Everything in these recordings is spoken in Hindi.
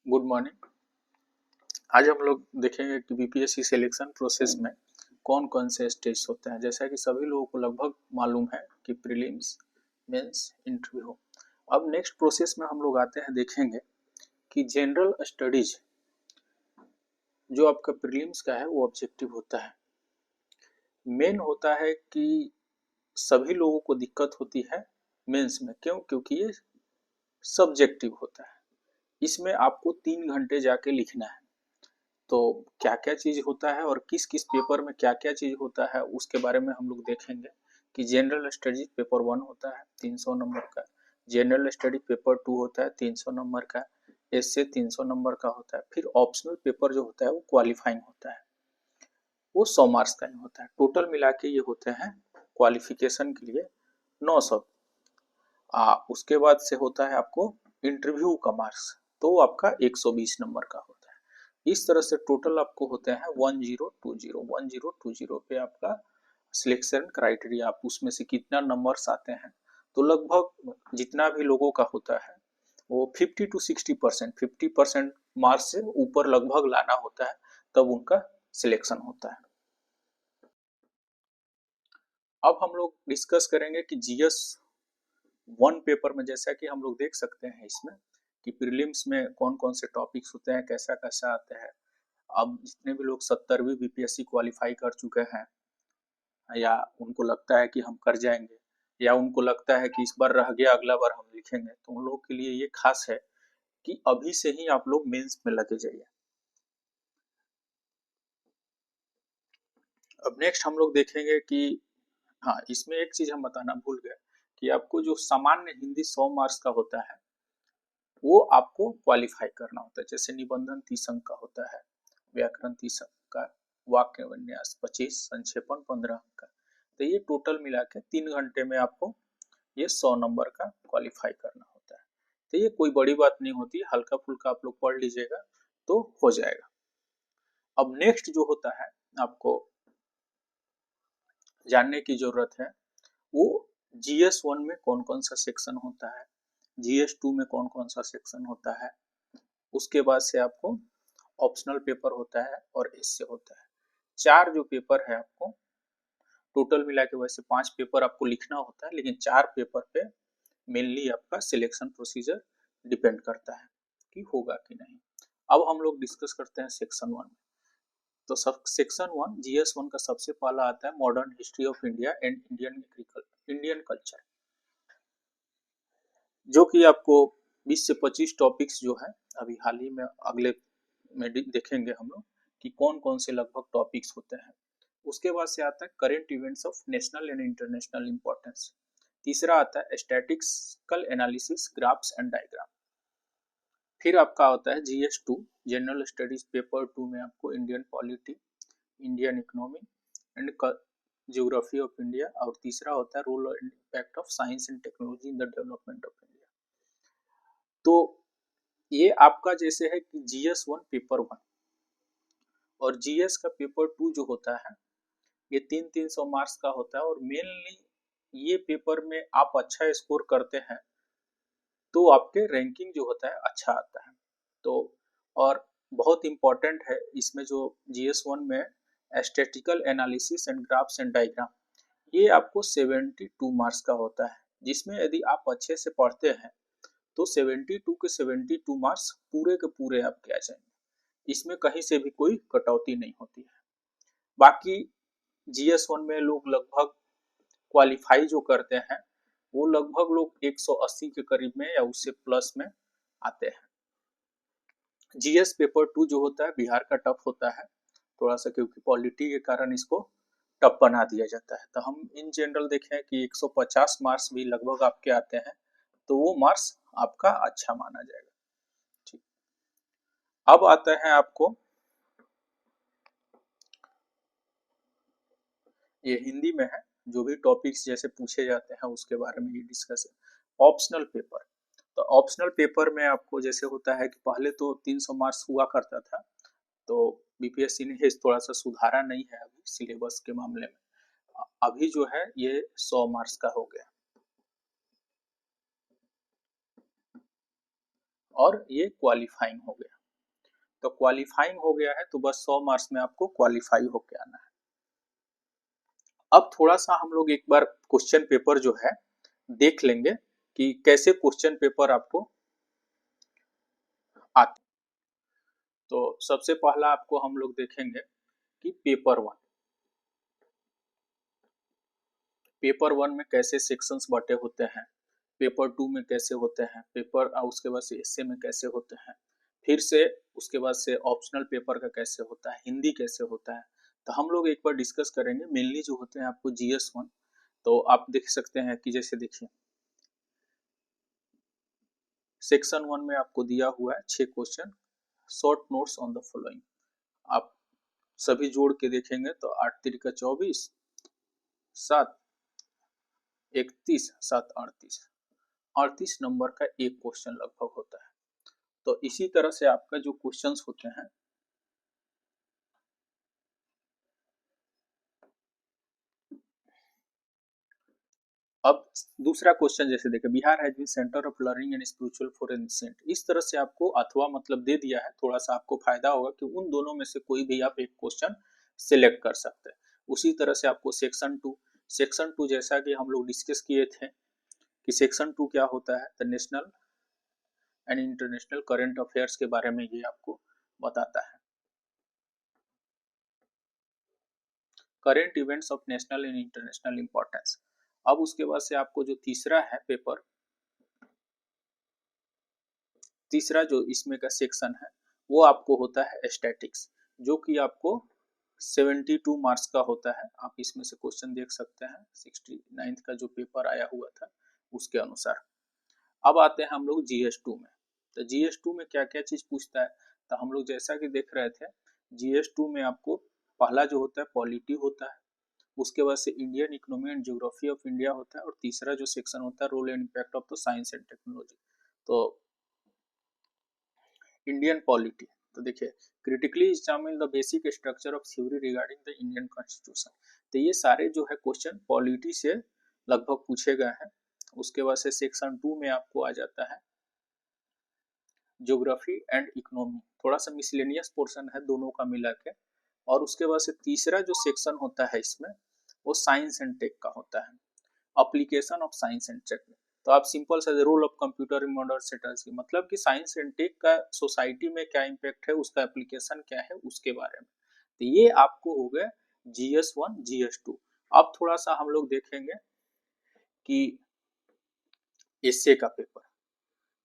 Good morning. आज हम लोग देखेंगे कि बीपीएससी सिलेक्शन प्रोसेस में कौन कौन से स्टेज होते हैं। जैसा कि सभी लोगों को लगभग मालूम है कि प्रीलिम्स, मेंस, इंटरव्यू। अब नेक्स्ट प्रोसेस में हम लोग आते हैं, देखेंगे कि जनरल स्टडीज जो आपका प्रीलिम्स का है वो ऑब्जेक्टिव होता है। मेन होता है कि सभी लोगों को दिक्कत होती है मेंस में। क्यों? क्योंकि ये सब्जेक्टिव होता है। इसमें आपको 3 घंटे जाके लिखना है। तो क्या क्या चीज होता है और किस किस पेपर में क्या क्या चीज होता है उसके बारे में हम लोग देखेंगे। कि जनरल स्टडीज पेपर 1 होता है 300 नंबर का, जनरल स्टडी पेपर 2 होता है 300 नंबर का, एसए 300 नंबर का होता है, फिर ऑप्शनल पेपर जो होता है वो क्वालिफाइंग होता है, वो 100 मार्क्स का ही होता है। टोटल मिला के ये होते हैं क्वालिफिकेशन के लिए 900। उसके बाद से होता है आपको इंटरव्यू का मार्क्स, तो वो आपका 120 नंबर का होता है। इस तरह से टोटल आपको होते हैं 1020 पे आपका सिलेक्शन क्राइटेरिया, आप उसमें से कितना नंबर्स आते हैं। तो लगभग जितना भी लोगों का होता है वो 50 to 60%, 50% मार्क्स से ऊपर लगभग लाना होता है, तब उनका सिलेक्शन होता है। अब हम लोग डिस्कस करेंगे कि जीएस 1 पेपर में, जैसा कि हम लोग देख सकते हैं इसमें कि प्रीलिम्स में कौन कौन से टॉपिक्स होते हैं, कैसा कैसा आता है। अब जितने भी लोग 70वीं बीपीएससी क्वालिफाई कर चुके हैं, या उनको लगता है कि हम कर जाएंगे, या उनको लगता है कि इस बार रह गया अगला बार हम लिखेंगे, तो उन लोगों के लिए ये खास है कि अभी से ही आप लोग मेंस में लगे जाइए। अब नेक्स्ट हम लोग देखेंगे कि हाँ, इसमें एक चीज हम बताना भूल गए कि आपको जो सामान्य हिंदी 100 मार्क्स का होता है वो आपको क्वालिफाई करना होता है। जैसे निबंधन 30 अंक का होता है, व्याकरण 30 अंक का, वाक्य विन्यास 25, संक्षेपण 15 अंक का। तो ये टोटल मिला के 3 घंटे में आपको ये 100 नंबर का क्वालिफाई करना होता है। तो ये कोई बड़ी बात नहीं होती, हल्का फुल्का आप लोग पढ़ लीजिएगा तो हो जाएगा। अब नेक्स्ट जो होता है आपको जानने की जरूरत है, वो जीएस 1 में कौन कौन सा सेक्शन होता है, जीएस 2 में कौन कौन सा सेक्शन होता है। उसके बाद से आपको ऑप्शनल पेपर होता है और एसए होता है। 4 जो पेपर है आपको टोटल मिला के, वैसे 5 पेपर आपको लिखना होता है, लेकिन 4 पेपर पे मेनली आपका सिलेक्शन प्रोसीजर डिपेंड करता है कि होगा कि नहीं। अब हम लोग डिस्कस करते हैं सेक्शन 1। तो सब सेक्शन 1 जीएस 1 का सबसे पहला आता है modern history of India and Indian culture, जो कि आपको 20 से 25 टॉपिक्स जो है अभी हाल ही में अगले में देखेंगे हम लोग कि कौन कौन से लगभग टॉपिक्स होते हैं। उसके बाद से आता है current events of national and international importance. तीसरा आता है statistical analysis, graphs and diagram. फिर आपका होता है जीएस 2 जनरल स्टडीज पेपर 2 में आपको Indian polity, Indian economy and geography of India, और तीसरा होता है role and impact of science and technology in the development of India. तो ये आपका जैसे है कि जीएस 1 पेपर 1 और जीएस का पेपर 2 जो होता है ये 300 मार्क्स का होता है। और मेनली ये पेपर में आप अच्छा स्कोर करते हैं तो आपके रैंकिंग जो होता है अच्छा आता है। तो और बहुत इंपॉर्टेंट है इसमें जो जीएस 1 में statistical analysis and graphs and diagram, ये आपको 72 मार्क्स का होता है, जिसमें यदि आप अच्छे से पढ़ते हैं तो 72 के 72 मार्क्स पूरे के पूरे आपके आ जाएंगे। इसमें कहीं से भी कोई कटौती नहीं होती है। बाकी जीएस 1 में लोग लगभग क्वालिफाई जो करते हैं वो लगभग लोग 180 के करीब में या उससे प्लस में आते हैं। जीएस पेपर 2 जो होता है बिहार का टफ होता है थोड़ा सा, क्योंकि पॉलिटी के कारण इसको टफ बना दिया जाता है। तो हम इन जनरल देखें कि 150 मार्क्स भी लगभग आपके आते हैं, तो वो मार्क्स आपका अच्छा माना जाएगा। ठीक, अब आता है आपको ये हिंदी में है, जो भी टॉपिक्स जैसे पूछे जाते हैं उसके बारे में ये डिस्कस है। ऑप्शनल पेपर, तो ऑप्शनल पेपर में आपको जैसे होता है कि पहले तो 300 मार्क्स हुआ करता था, तो बीपीएससी ने थोड़ा सा सुधारा नहीं है अभी सिलेबस के मामले में। अभी जो है ये 100 मार्क्स का हो गया। और ये क्वालिफाइंग हो गया। तो क्वालिफाइंग हो गया है तो बस 100 मार्क्स में आपको क्वालिफाई होके आना है। अब थोड़ा सा हम लोग एक बार क्वेश्चन पेपर जो है देख लेंगे कि कैसे क्वेश्चन पेपर आपको आते। तो सबसे पहला आपको हम लोग देखेंगे कि पेपर वन में कैसे सेक्शंस बटे होते हैं, पेपर टू में कैसे होते हैं, पेपर उसके बाद से एसए में कैसे होते हैं, फिर से उसके बाद से ऑप्शनल पेपर का कैसे होता है, हिंदी कैसे होता है। तो हम लोग एक बार डिस्कस करेंगे। मेनली जो होते हैं आपको जीएस 1, तो आप देख सकते हैं कि जैसे देखिए सेक्शन 1 में आपको दिया हुआ है 6 question, short notes on the following. आप सभी जोड़ के देखेंगे तो 8 तिरिका 24, 7 31, 7 38, 38 नंबर का एक क्वेश्चन लगभग होता है। तो इसी तरह से आपका जो क्वेश्चंस होते हैं, अब दूसरा क्वेश्चन जैसे देखिए Bihar has been centre of learning and spiritual for ancient, इस तरह से आपको अथवा मतलब दे दिया है। थोड़ा सा आपको फायदा होगा कि उन दोनों में से कोई भी आप एक क्वेश्चन सिलेक्ट कर सकते हैं। उसी तरह से आपको सेक्शन 2 जैसा कि हम लोग डिस्कस किए थे कि सेक्शन 2 क्या होता है, the national and international current affairs के बारे में ये आपको बताता है, current events of national and international importance. अब उसके बाद से आपको जो तीसरा जो इसमें का सेक्शन है वो आपको होता है स्टैटिक्स, जो कि आपको 72 मार्क्स का होता है। आप इसमें से क्वेश्चन देख सकते हैं 69 का जो पेपर आया हुआ था उसके अनुसार। अब आते हैं हम लोग जीएस 2 में। तो जीएस 2 में क्या क्या चीज पूछता है, तो हम लोग जैसा कि देख रहे थे जीएस 2 में आपको पहला जो होता है पॉलिटी होता है, उसके बाद से Indian economy and geography of India होता है, और तीसरा जो सेक्शन होता है role and impact of the science and technology. तो इंडियन पॉलिटी, तो देखिए critically examine the basic structure of theory regarding the Indian constitution. तो ये सारे जो है क्वेश्चन पॉलिटी से लगभग पूछे गए हैं। उसके बाद से सेक्शन 2 में आपको आ जाता है ज्योग्राफी एंड इकोनॉमी, थोड़ा सा मिसलेनियस पोर्शन है दोनों का मिला के। और उसके बाद से तीसरा जो सेक्शन होता है इसमें वो साइंस एंड टेक का होता है, application of science and tech. तो आप सिंपल सा role of computer in modern settles की मतलब कि साइंस एंड टेक का सोसाइटी में क्या इम्पैक्ट है, उसका एप्लीकेशन क्या है उसके बारे में। तो ये आपको हो गया जीएस 1 जीएस 2। अब थोड़ा सा हम लोग देखेंगे कि एसए का पेपर,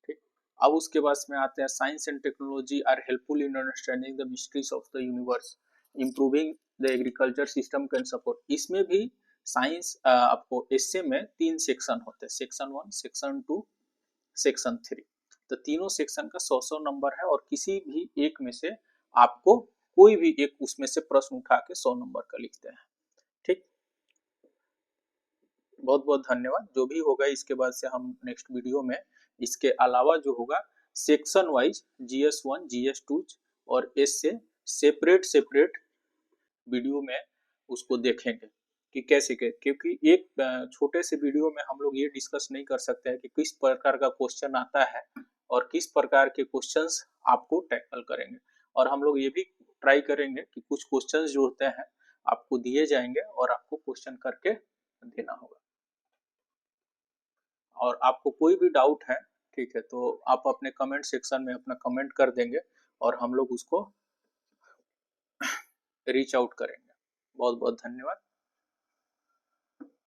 ठीक। अब उसके बाद में आते हैं science and technology are helpful in understanding the mysteries of the universe, improving the agriculture system can support. इसमें भी साइंस आपको एसए में 3 सेक्शन होते हैं, सेक्शन 1, सेक्शन 2, सेक्शन 3। तो तीनों सेक्शन का 100-100 नंबर है, और किसी भी एक में से आपको कोई भी एक उसमें से प्रश्न उठा के 100 नंबर का लिखते हैं, ठीक। बहुत बहुत धन्यवाद। जो भी होगा इसके बाद से हम नेक्स्ट वीडियो में इसके अलावा जो होगा सेक्शन वाइज जीएस 1 जीएस 2 और एस से सेपरेट वीडियो में उसको देखेंगे कि कैसे क्योंकि एक छोटे से वीडियो में हम लोग ये डिस्कस नहीं कर सकते हैं कि किस प्रकार का क्वेश्चन आता है और किस प्रकार के क्वेश्चंस आपको टैकल करेंगे। और हम लोग ये भी ट्राई करेंगे कि कुछ क्वेश्चंस जो होते हैं आपको दिए जाएंगे और आपको क्वेश्चन करके देना होगा। और आपको कोई भी डाउट है, ठीक है, तो आप अपने कमेंट सेक्शन में अपना कमेंट कर देंगे और हम लोग उसको रीच आउट करेंगे। बहुत बहुत धन्यवाद।